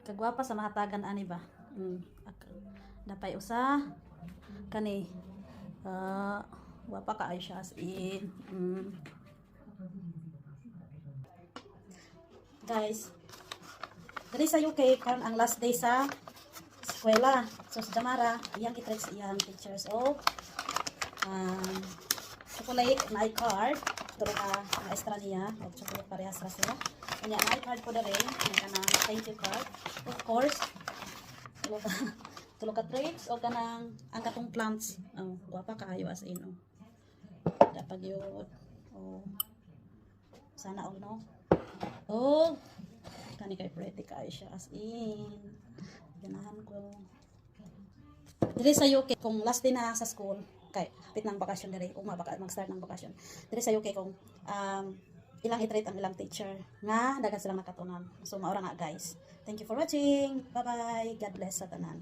Kagwapa sa mahatagan ani ba. Dapay usa kani wapa ka ay siya as in. Guys, diri sa UK karon ang last day sa eskwela. So sa Damara, iyang i-treat iyang teachers of chocolate na card. Turo ka extra niya o chocolate parehas ra sila. Kanya na card po dere, kanang thank you card. Of course, tulo ka treats o kanang ang katong plants. Guwapa kaayo as in. Dapat yun. Sana all no. Kani kay pretty kaayo siya as in. Ganahan ko. Diri sa UK kung last day na sa school, kay hapit ng bakasyon diri, mag-start ng bakasyon. Diri sa UK kung ilang i-treat ang ilang teacher nga dagan silang nakatunan. So maura nga guys. Thank you for watching. Bye bye. God bless sa tanan.